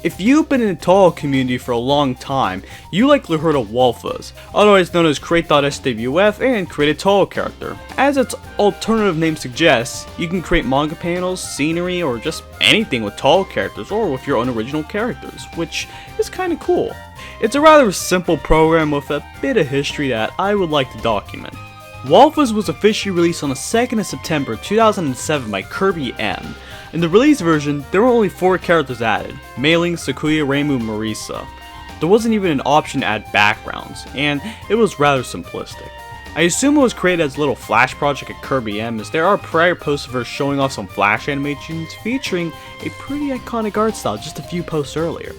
If you've been in the Touhou community for a long time, you likely heard of Walfas, otherwise known as Create.swf and Create a Touhou character. As its alternative name suggests, you can create manga panels, scenery, or just anything with Touhou characters or with your own original characters, which is kinda cool. It's a rather simple program with a bit of history that I would like to document. Walfas was officially released on the 2nd of September 2007 by Kirby M. In the release version, there were only 4 characters added: Mei-Ling, Sakuya, Reimu, Marisa. There wasn't even an option to add backgrounds, and it was rather simplistic. I assume it was created as a little flash project at Kirby M, as there are prior posts of her showing off some flash animations featuring a pretty iconic art style just a few posts earlier.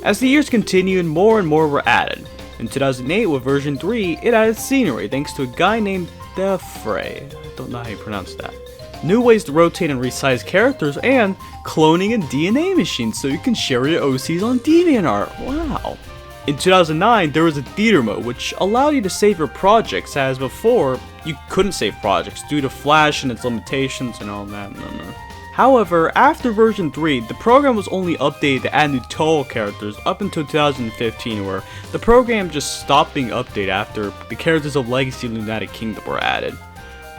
As the years continued, more and more were added. In 2008, with version 3, it added scenery thanks to a guy named Defray. I don't know how you pronounce that. New ways to rotate and resize characters, and cloning and DNA machines so you can share your OCs on DeviantArt. Wow. In 2009, there was a theater mode which allowed you to save your projects, as before, you couldn't save projects due to Flash and its limitations and all that. However, after version 3, the program was only updated to add new Touhou characters up until 2015, where the program just stopped being updated after the characters of Legacy Lunatic Kingdom were added.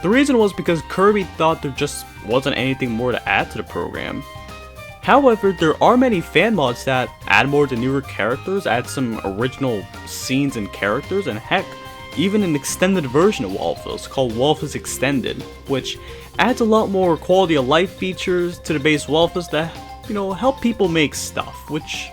The reason was because Kirby thought there just wasn't anything more to add to the program. However, there are many fan mods that add more to newer characters, add some original scenes and characters, and heck, even an extended version of Walfas called Walfas Extended, which adds a lot more quality of life features to the base Walfas that, help people make stuff, which,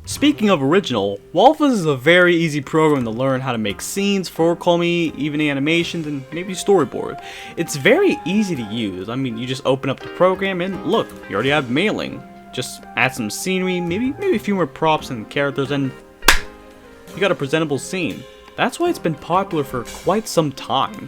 Speaking of original, Walfas is a very easy program to learn how to make scenes, 4-komi, even animations, and maybe storyboard. It's very easy to use. I mean, you just open up the program and look, you already have Mei-Ling. Just add some scenery, maybe a few more props and characters, and you got a presentable scene. That's why it's been popular for quite some time.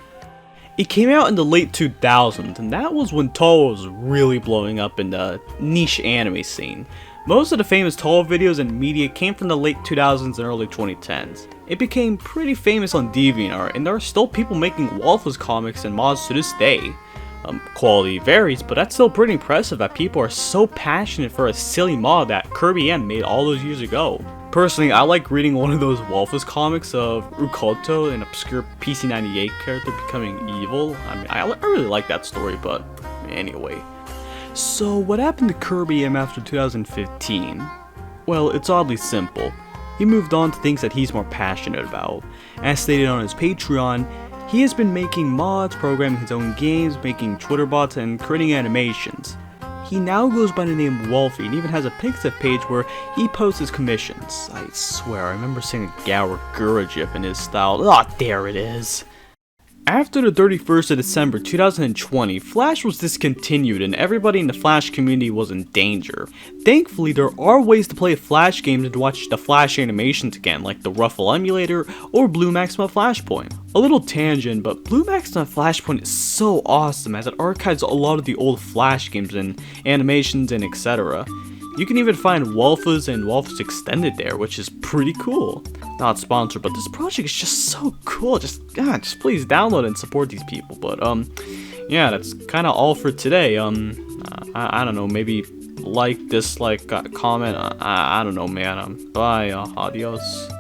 It came out in the late 2000s, and that was when Touhou was really blowing up in the niche anime scene. Most of the famous Touhou videos and media came from the late 2000s and early 2010s. It became pretty famous on DeviantArt, and there are still people making Walfas comics and mods to this day. Quality varies, but that's still pretty impressive that people are so passionate for a silly mod that Kirby M made all those years ago. Personally, I like reading one of those Walfas comics of Ukoto, an obscure PC-98 character becoming evil. I mean, I really like that story, but anyway. So, what happened to Kirby M after 2015? Well, it's oddly simple. He moved on to things that he's more passionate about. As stated on his Patreon, he has been making mods, programming his own games, making Twitter bots, and creating animations. He now goes by the name Wolfie and even has a Pixif page where he posts his commissions. I swear, I remember seeing a Gawagura gif in his style. Ah, there it is. After the 31st of December 2020, Flash was discontinued and everybody in the Flash community was in danger. Thankfully, there are ways to play Flash games and to watch the Flash animations again, like the Ruffle emulator or Blue Maxima Flashpoint. A little tangent, but Blue Maxima Flashpoint is so awesome as it archives a lot of the old Flash games and animations and etc. You can even find Walfas and Walfas Extended there, which is pretty cool. Not sponsored, but this project is just so cool. Just please download and support these people. But yeah, that's kind of all for today. I don't know, maybe like, dislike, comment. I don't know, man. Bye. Adios.